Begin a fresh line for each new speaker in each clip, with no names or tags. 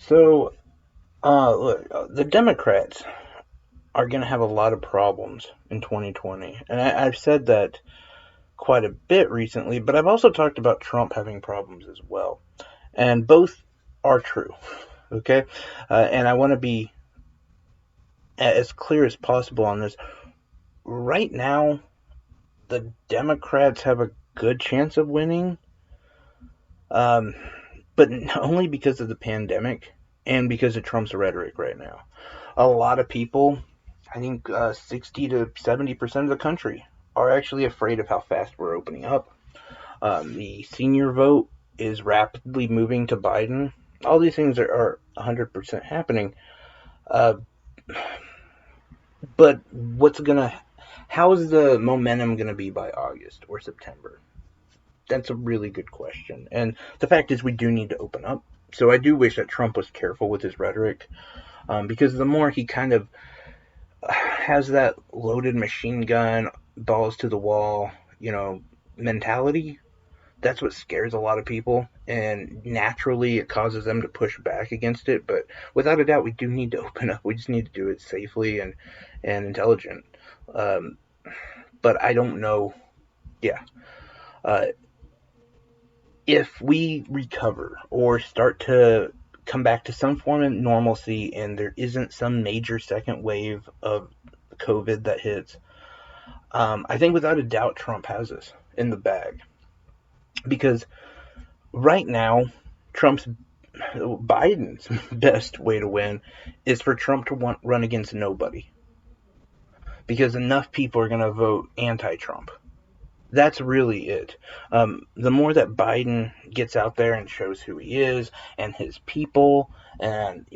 So, look, the Democrats are going to have a lot of problems in 2020. And I've said that quite a bit recently, but I've also talked about Trump having problems as well. And both are true, okay? And I want to be as clear as possible on this. Right now, the Democrats have a good chance of winning, um, but only because of the pandemic and because of Trump's rhetoric right now. A lot of people, I think 60 to 70% of the country, are actually afraid of how fast we're opening up. The senior vote is rapidly moving to Biden. All these things are 100% happening. Uh, but how is the momentum gonna be by August or September? That's a really good question. And the fact is, we do need to open up. So I do wish that Trump was careful with his rhetoric, because the more he kind of has that loaded machine gun, balls to the wall, mentality, that's what scares a lot of people, and naturally it causes them to push back against it. But without a doubt, we do need to open up. We just need to do it safely and intelligent. Um, but I don't know. Yeah. Uh, if we recover or start to come back to some form of normalcy and there isn't some major second wave of COVID that hits, I think without a doubt Trump has us in the bag. Because right now, Biden's best way to win is for Trump to run against nobody. Because enough people are going to vote anti-Trump. That's really it. The more that Biden gets out there and shows who he is and his people, and,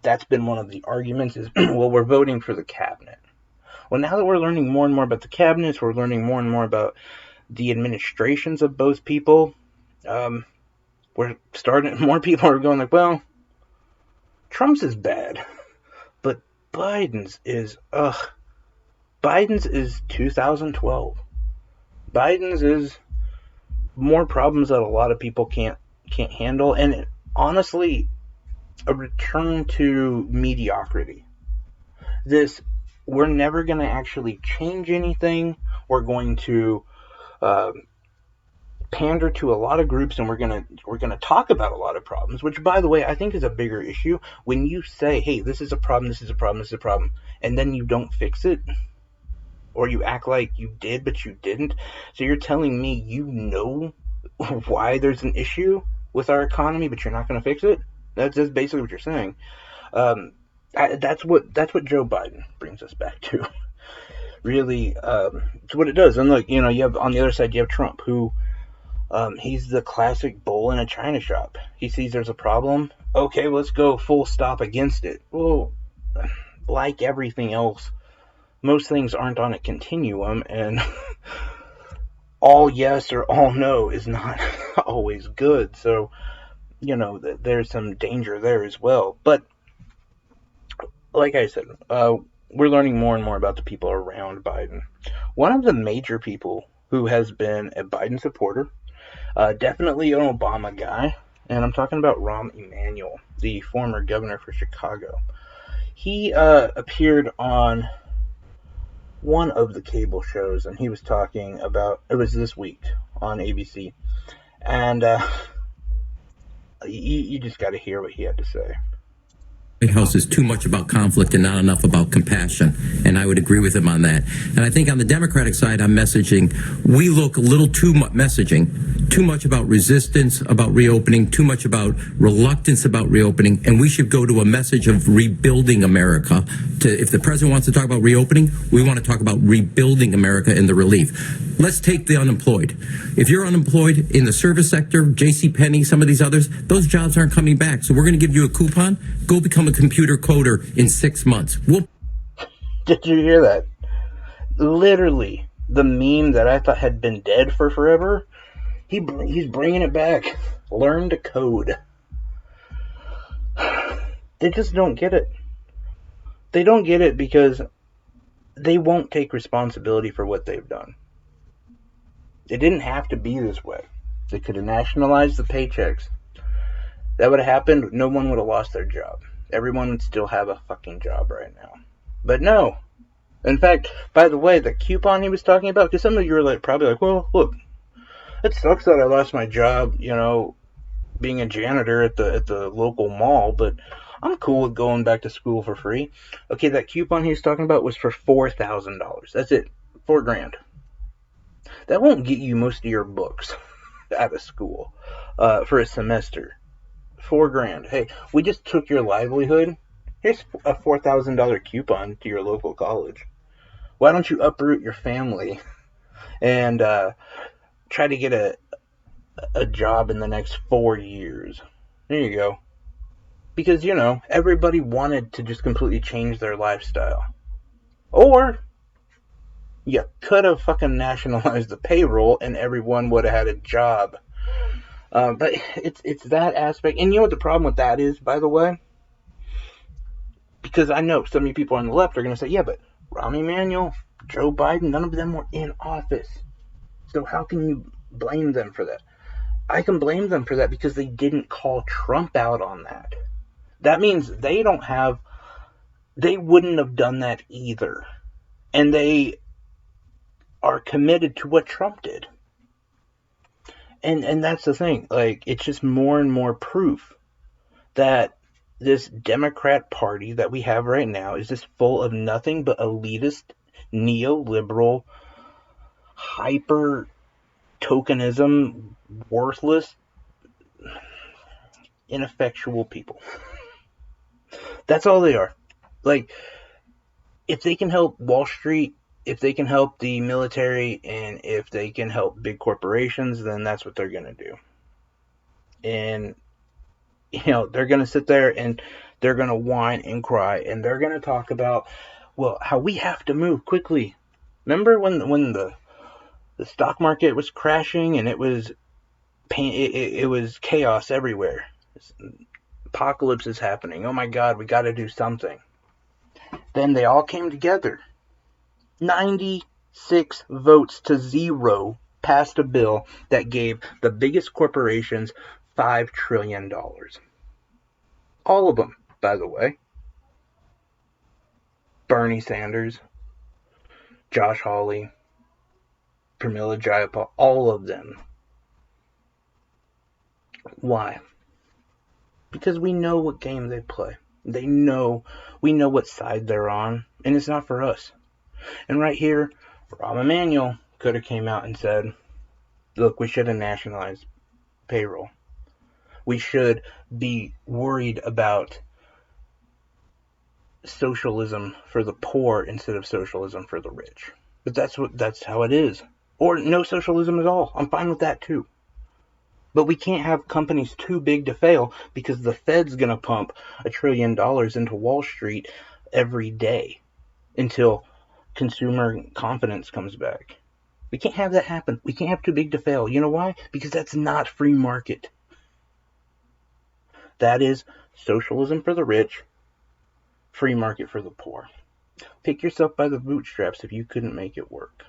that's been one of the arguments is, well, we're voting for the cabinet. Well, now that we're learning more and more about the cabinets, we're learning more and more about the administrations of both people, more people are going like, well, Trump's is bad, but Biden's is 2012. Biden's is more problems that a lot of people can't handle, and honestly, a return to mediocrity. We're never going to actually change anything. We're going to pander to a lot of groups, and we're gonna talk about a lot of problems. Which, by the way, I think is a bigger issue when you say, "Hey, this is a problem. This is a problem. This is a problem," and then you don't fix it, or you act like you did but you didn't. So you're telling me you know why there's an issue with our economy, but you're not going to fix it. That's basically what you're saying. That's what Joe Biden brings us back to. Really, it's what it does. And look, you have on the other side, you have Trump, who he's the classic bull in a china shop. He sees there's a problem. Okay, let's go full stop against it. Well, like everything else, most things aren't on a continuum, and all yes or all no is not always good. So, there's some danger there as well. But like I said, we're learning more and more about the people around Biden. One of the major people who has been a Biden supporter, definitely an Obama guy, and I'm talking about Rahm Emanuel, the former governor for Chicago. He appeared on one of the cable shows, and he was talking about, it was this week on ABC, and you just got to hear what he had to say.
White House is too much about conflict and not enough about compassion. And I would agree with him on that. And I think on the Democratic side, on messaging, we look a little too much about resistance, about reopening, too much about reluctance about reopening. And we should go to a message of rebuilding America. If the president wants to talk about reopening, we want to talk about rebuilding America and the relief. Let's take the unemployed. If you're unemployed in the service sector, JCPenney, some of these others, those jobs aren't coming back. So we're going to give you a coupon. Go become a computer coder in 6 months.
Did you hear that? Literally, the meme that I thought had been dead for forever, he's bringing it back. Learn to code. They just don't get it. They don't get it because they won't take responsibility for what they've done. It didn't have to be this way. They could have nationalized the paychecks. that would have happened, no one would have lost their job. Everyone would still have a fucking job right now. But no. In fact, by the way, the coupon he was talking about, because some of you are like probably like, well, look, it sucks that I lost my job, being a janitor at the local mall, but I'm cool with going back to school for free. Okay, that coupon he was talking about was for $4,000. That's it, $4,000. That won't get you most of your books out of school for a semester. $4,000. Hey, we just took your livelihood. Here's a $4,000 coupon to your local college. Why don't you uproot your family and try to get a job in the next 4 years? There you go. Because, everybody wanted to just completely change their lifestyle. Or you could have fucking nationalized the payroll and everyone would have had a job. But it's that aspect. And you know what the problem with that is, by the way? Because I know some of you people on the left are going to say, yeah, but Rahm Emanuel, Joe Biden, none of them were in office. So how can you blame them for that? I can blame them for that because they didn't call Trump out on that. That means they wouldn't have done that either. And they are committed to what Trump did. And that's the thing. Like, it's just more and more proof that this Democrat Party that we have right now is just full of nothing but elitist, neoliberal, hyper tokenism, worthless, ineffectual people. That's all they are. Like, if they can help Wall Street, if they can help the military, and if they can help big corporations, then that's what they're going to do. And, they're going to sit there and they're going to whine and cry, and they're going to talk about, well, how we have to move quickly. Remember when the stock market was crashing and it was chaos everywhere. Apocalypse is happening. Oh my God, we got to do something. Then they all came together. 96 votes to 0 passed a bill that gave the biggest corporations $5 trillion. All of them, by the way. Bernie Sanders, Josh Hawley, Pramila Jayapal, all of them. Why? Because we know what game they play. We know what side they're on, and it's not for us. And right here, Rahm Emanuel could have came out and said, look, we should have nationalized payroll. We should be worried about socialism for the poor instead of socialism for the rich. But that's how it is. Or no socialism at all. I'm fine with that too. But we can't have companies too big to fail because the Fed's going to pump $1 trillion into Wall Street every day until consumer confidence comes back. We can't have that happen. We can't have too big to fail. You know why? Because that's not free market. That is socialism for the rich, free market for the poor. Pick yourself by the bootstraps if you couldn't make it work.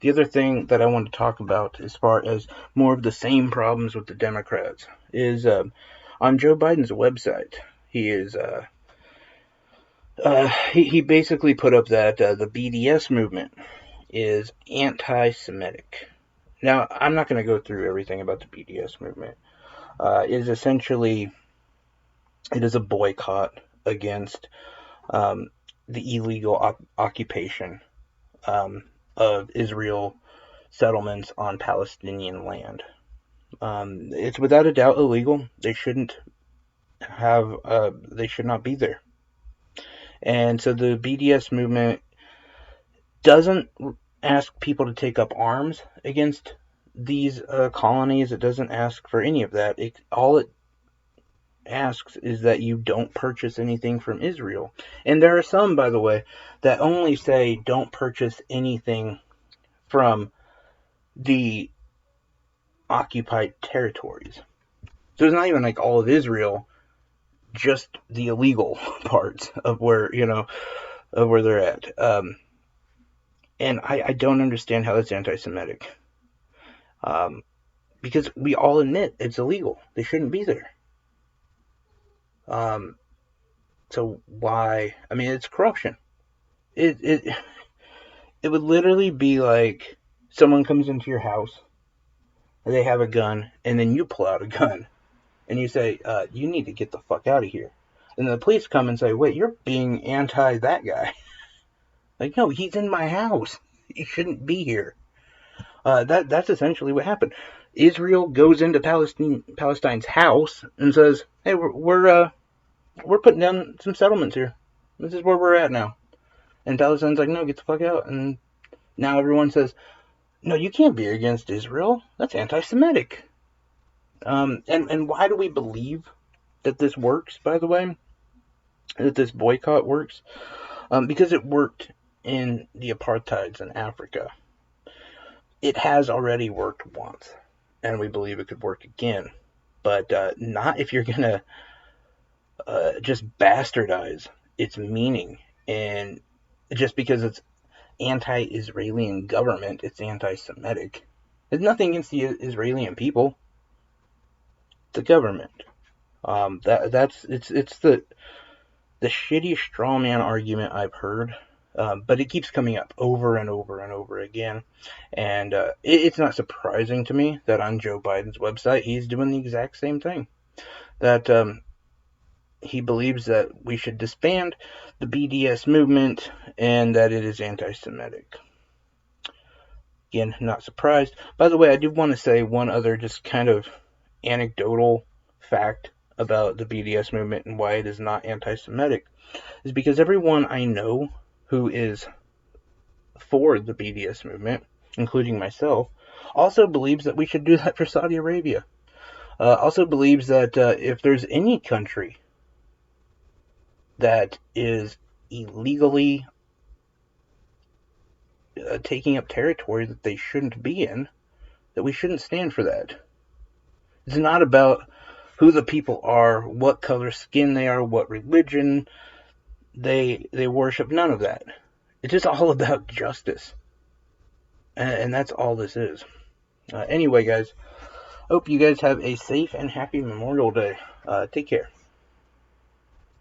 The other thing that I want to talk about as far as more of the same problems with the Democrats is on Joe Biden's website. He is he basically put up that the BDS movement is anti-Semitic. Now, I'm not going to go through everything about the BDS movement. It is a boycott against the illegal occupation of Israel settlements on Palestinian land. It's without a doubt illegal. They should not be there. And so the BDS movement doesn't ask people to take up arms against these colonies. It doesn't ask for any of that. All it asks is that you don't purchase anything from Israel. And there are some, by the way, that only say don't purchase anything from the occupied territories. So it's not even like all of Israel, just the illegal parts of where they're at. And I don't understand how that's anti-Semitic. Because we all admit it's illegal. They shouldn't be there. So why? I mean, it's corruption. It it would literally be like someone comes into your house, they have a gun, and then you pull out a gun, and you say, "You need to get the fuck out of here." And the police come and say, "Wait, you're being anti that guy." Like, no, he's in my house. He shouldn't be here. That's essentially what happened. Israel goes into Palestine's house and says, "Hey, we're putting down some settlements here. This is where we're at now." And Palestine's like, "No, get the fuck out." And now everyone says, "No, you can't be against Israel. That's anti-Semitic." And why do we believe that this works? By the way, that this boycott works, because it worked in the apartheids in Africa. It has already worked once, and we believe it could work again, but not if you're gonna just bastardize its meaning, and just because it's anti-Israeli government, it's anti-Semitic. There's nothing against the Israeli people, the government. It's the shittiest straw man argument I've heard. But it keeps coming up over and over and over again. And it's not surprising to me that on Joe Biden's website, he's doing the exact same thing. That he believes that we should disband the BDS movement and that it is anti-Semitic. Again, not surprised. By the way, I do want to say one other just kind of anecdotal fact about the BDS movement and why it is not anti-Semitic is because everyone I know who is for the BDS movement, including myself, also believes that we should do that for Saudi Arabia. Also believes that if there's any country that is illegally taking up territory that they shouldn't be in, that we shouldn't stand for that. It's not about who the people are, what color skin they are, what religion they worship, none of that. It's just all about justice. And that's all this is. Anyway, guys, hope you guys have a safe and happy Memorial Day. Take care.